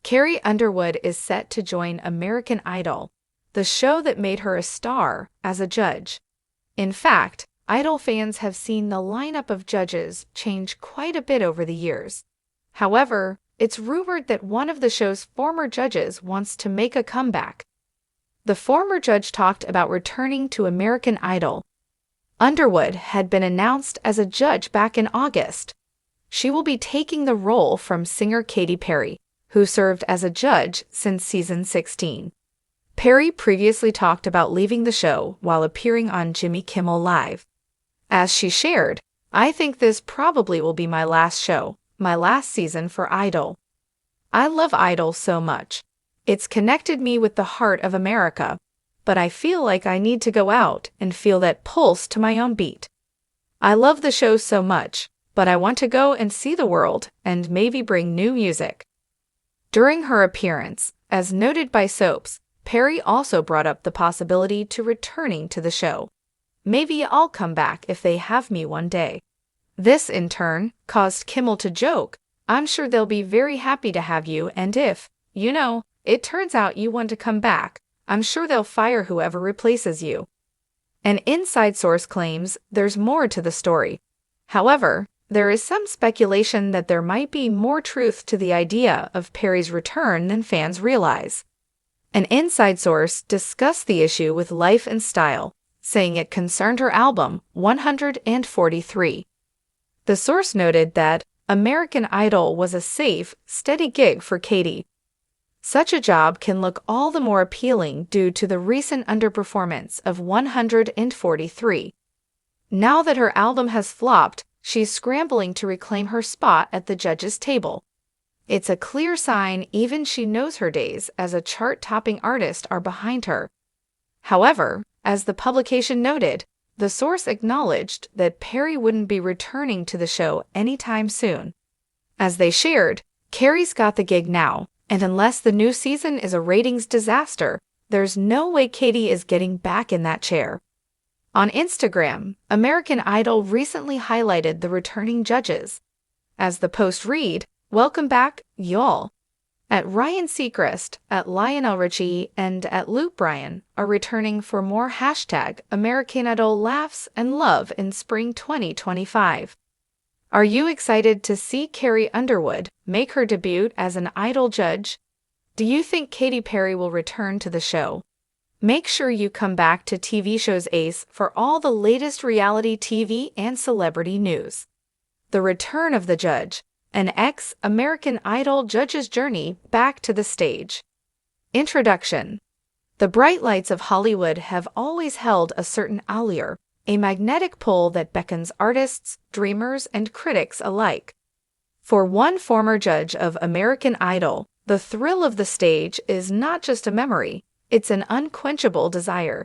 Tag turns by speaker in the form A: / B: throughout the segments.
A: Carrie Underwood is set to join American Idol, the show that made her a star, as a judge. In fact, Idol fans have seen the lineup of judges change quite a bit over the years. However, it's rumored that one of the show's former judges wants to make a comeback. The former judge talked about returning to American Idol. Underwood had been announced as a judge back in August. She will be taking the role from singer Katy Perry, who served as a judge since season 16. Perry previously talked about leaving the show while appearing on Jimmy Kimmel Live. As she shared, "I think this probably will be my last show, my last season for Idol. I love Idol so much. It's connected me with the heart of America, but I feel like I need to go out and feel that pulse to my own beat. I love the show so much, but I want to go and see the world and maybe bring new music." During her appearance, as noted by Soaps, Perry also brought up the possibility to returning to the show. "Maybe I'll come back if they have me one day." This, in turn, caused Kimmel to joke, "I'm sure they'll be very happy to have you, and if, it turns out you want to come back, I'm sure they'll fire whoever replaces you." An inside source claims there's more to the story. However, there is some speculation that there might be more truth to the idea of Perry's return than fans realize. An inside source discussed the issue with Life and Style, saying it concerned her album 143. The source noted that American Idol was a safe, steady gig for Katy. Such a job can look all the more appealing due to the recent underperformance of 143. Now that her album has flopped, she's scrambling to reclaim her spot at the judges' table. It's a clear sign even she knows her days as a chart-topping artist are behind her. However, as the publication noted, the source acknowledged that Perry wouldn't be returning to the show anytime soon. As they shared, "Carrie's got the gig now, and unless the new season is a ratings disaster, there's no way Katy is getting back in that chair." On Instagram, American Idol recently highlighted the returning judges. As the post read, "Welcome back, y'all." At Ryan Seacrest, at Lionel Richie, and at Luke Bryan are returning for more #American Idol laughs and love in spring 2025. Are you excited to see Carrie Underwood make her debut as an Idol judge? Do you think Katy Perry will return to the show? Make sure you come back to TV Shows Ace for all the latest reality TV and celebrity news. The return of the judge, an ex-American Idol judge's journey back to the stage. Introduction. The bright lights of Hollywood have always held a certain allure, a magnetic pull that beckons artists, dreamers, and critics alike. For one former judge of American Idol, the thrill of the stage is not just a memory, it's an unquenchable desire.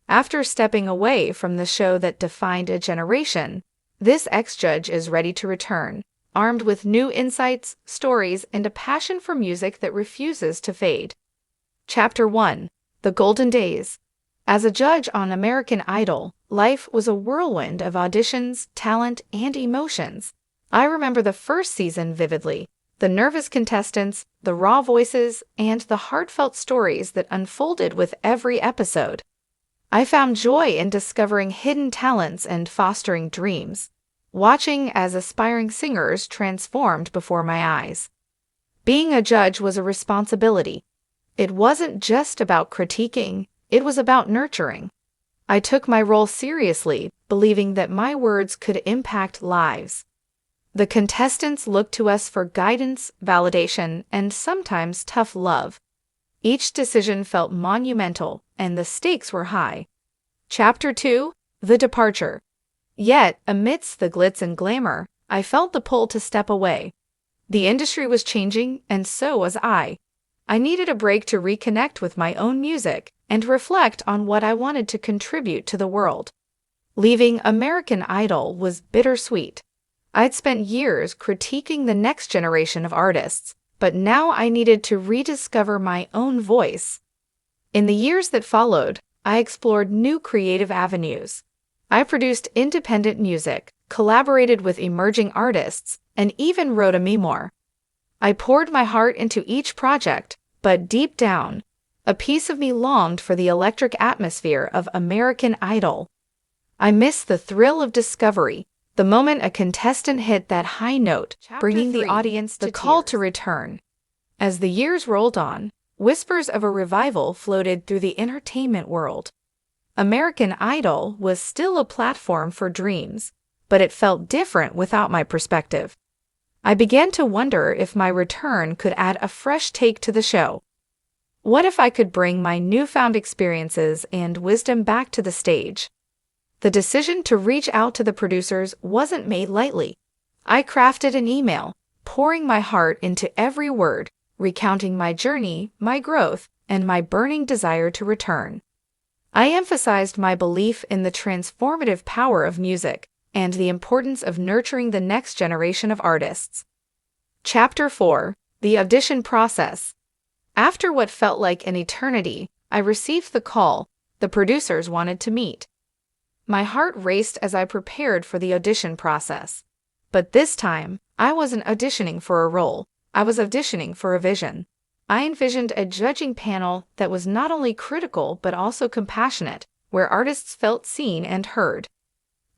A: After stepping away from the show that defined a generation, this ex-judge is ready to return, armed with new insights, stories, and a passion for music that refuses to fade. Chapter 1. The Golden Days. As a judge on American Idol, life was a whirlwind of auditions, talent, and emotions. I remember the first season vividly. The nervous contestants, the raw voices, and the heartfelt stories that unfolded with every episode. I found joy in discovering hidden talents and fostering dreams, watching as aspiring singers transformed before my eyes. Being a judge was a responsibility. It wasn't just about critiquing, it was about nurturing. I took my role seriously, believing that my words could impact lives. The contestants looked to us for guidance, validation, and sometimes tough love. Each decision felt monumental, and the stakes were high. Chapter 2. The Departure. Yet, amidst the glitz and glamour, I felt the pull to step away. The industry was changing, and so was I. I needed a break to reconnect with my own music and reflect on what I wanted to contribute to the world. Leaving American Idol was bittersweet. I'd spent years critiquing the next generation of artists, but now I needed to rediscover my own voice. In the years that followed, I explored new creative avenues. I produced independent music, collaborated with emerging artists, and even wrote a memoir. I poured my heart into each project, but deep down, a piece of me longed for the electric atmosphere of American Idol. I missed the thrill of discovery, the moment a contestant hit that high note, bringing the audience the call to return. As the years rolled on, whispers of a revival floated through the entertainment world. American Idol was still a platform for dreams, but it felt different without my perspective. I began to wonder if my return could add a fresh take to the show. What if I could bring my newfound experiences and wisdom back to the stage? The decision to reach out to the producers wasn't made lightly. I crafted an email, pouring my heart into every word, recounting my journey, my growth, and my burning desire to return. I emphasized my belief in the transformative power of music and the importance of nurturing the next generation of artists. Chapter 4: The Audition Process. After what felt like an eternity, I received the call. The producers wanted to meet. My heart raced as I prepared for the audition process. But this time, I wasn't auditioning for a role. I was auditioning for a vision. I envisioned a judging panel that was not only critical but also compassionate, where artists felt seen and heard.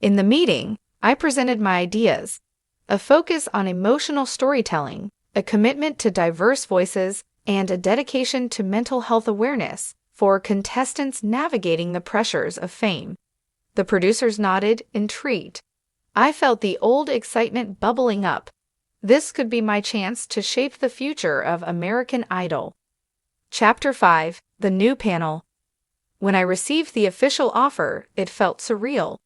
A: In the meeting, I presented my ideas: a focus on emotional storytelling, a commitment to diverse voices, and a dedication to mental health awareness for contestants navigating the pressures of fame. The producers nodded, intrigued. I felt the old excitement bubbling up. This could be my chance to shape the future of American Idol. Chapter 5: The New Panel. When I received the official offer, it felt surreal.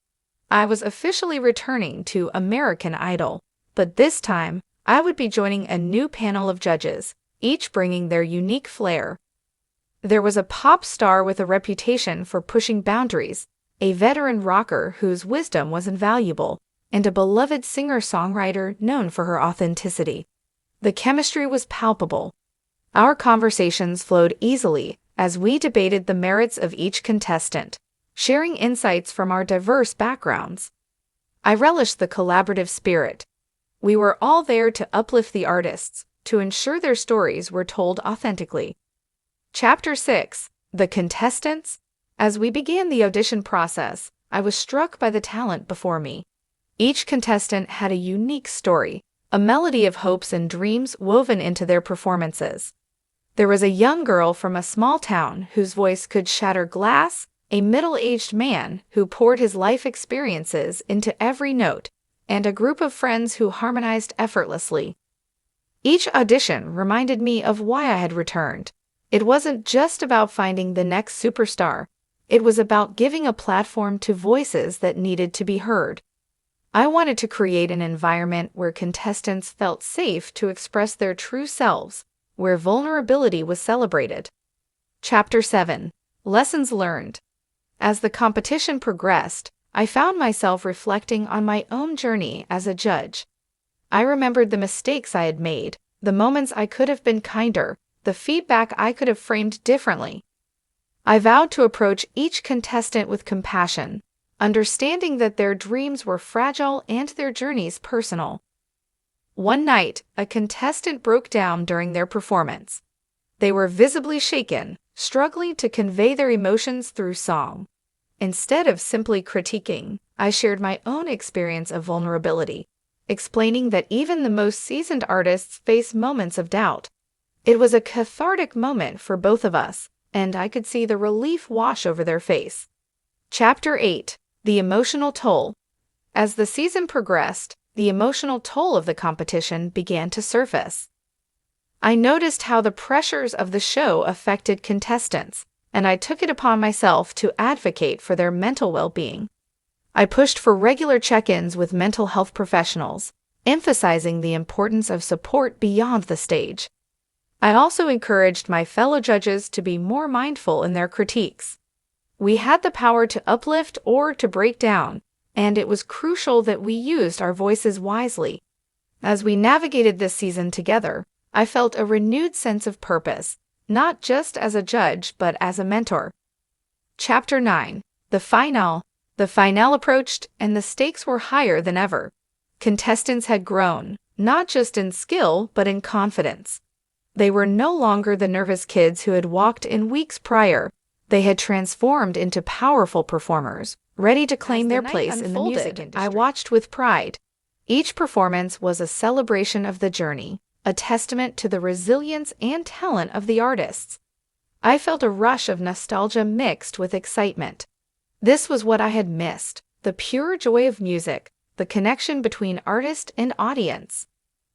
A: I was officially returning to American Idol, but this time, I would be joining a new panel of judges, each bringing their unique flair. There was a pop star with a reputation for pushing boundaries, a veteran rocker whose wisdom was invaluable, and a beloved singer-songwriter known for her authenticity. The chemistry was palpable. Our conversations flowed easily as we debated the merits of each contestant, sharing insights from our diverse backgrounds. I relished the collaborative spirit. We were all there to uplift the artists, to ensure their stories were told authentically. Chapter 6: The Contestants. As we began the audition process, I was struck by the talent before me. Each contestant had a unique story, a melody of hopes and dreams woven into their performances. There was a young girl from a small town whose voice could shatter glass, a middle-aged man who poured his life experiences into every note, and a group of friends who harmonized effortlessly. Each audition reminded me of why I had returned. It wasn't just about finding the next superstar. It was about giving a platform to voices that needed to be heard. I wanted to create an environment where contestants felt safe to express their true selves, where vulnerability was celebrated. Chapter 7: Lessons Learned. As the competition progressed, I found myself reflecting on my own journey as a judge. I remembered the mistakes I had made, the moments I could have been kinder, the feedback I could have framed differently. I vowed to approach each contestant with compassion, understanding that their dreams were fragile and their journeys personal. One night, a contestant broke down during their performance. They were visibly shaken, struggling to convey their emotions through song. Instead of simply critiquing, I shared my own experience of vulnerability, explaining that even the most seasoned artists face moments of doubt. It was a cathartic moment for both of us, and I could see the relief wash over their face. Chapter 8: The Emotional Toll. As the season progressed, the emotional toll of the competition began to surface. I noticed how the pressures of the show affected contestants, and I took it upon myself to advocate for their mental well-being. I pushed for regular check-ins with mental health professionals, emphasizing the importance of support beyond the stage. I also encouraged my fellow judges to be more mindful in their critiques. We had the power to uplift or to break down, and it was crucial that we used our voices wisely. As we navigated this season together, I felt a renewed sense of purpose, not just as a judge but as a mentor. Chapter 9: The Finale. The finale approached, and the stakes were higher than ever. Contestants had grown, not just in skill, but in confidence. They were no longer the nervous kids who had walked in weeks prior. They had transformed into powerful performers, ready to claim their place in the music industry. I watched with pride. Each performance was a celebration of the journey, a testament to the resilience and talent of the artists. I felt a rush of nostalgia mixed with excitement. This was what I had missed, the pure joy of music, the connection between artist and audience.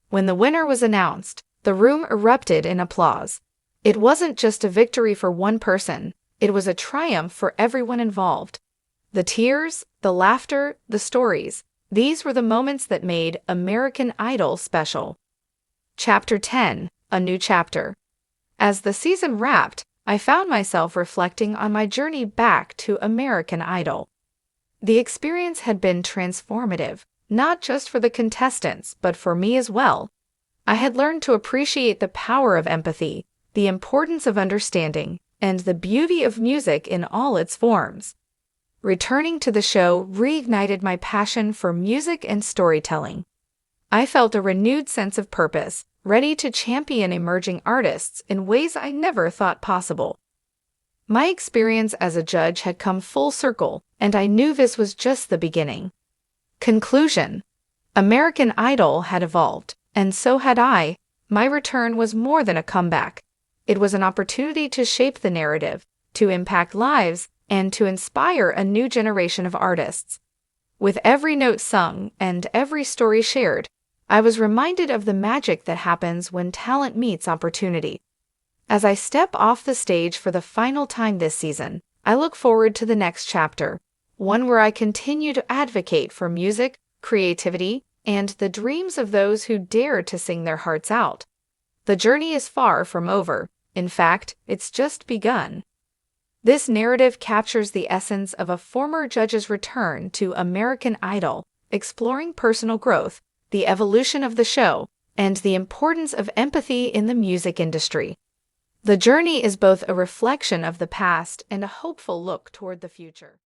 A: When the winner was announced, the room erupted in applause. It wasn't just a victory for one person, it was a triumph for everyone involved. The tears, the laughter, the stories, these were the moments that made American Idol special. Chapter 10, A New Chapter. As the season wrapped, I found myself reflecting on my journey back to American Idol. The experience had been transformative, not just for the contestants, but for me as well. I had learned to appreciate the power of empathy, the importance of understanding, and the beauty of music in all its forms. Returning to the show reignited my passion for music and storytelling. I felt a renewed sense of purpose, ready to champion emerging artists in ways I never thought possible. My experience as a judge had come full circle, and I knew this was just the beginning. Conclusion: American Idol had evolved, and so had I. My return was more than a comeback. It was an opportunity to shape the narrative, to impact lives, and to inspire a new generation of artists. With every note sung and every story shared, I was reminded of the magic that happens when talent meets opportunity. As I step off the stage for the final time this season, I look forward to the next chapter, one where I continue to advocate for music, creativity, and the dreams of those who dare to sing their hearts out. The journey is far from over. In fact, it's just begun. This narrative captures the essence of a former judge's return to American Idol, exploring personal growth, the evolution of the show, and the importance of empathy in the music industry. The journey is both a reflection of the past and a hopeful look toward the future.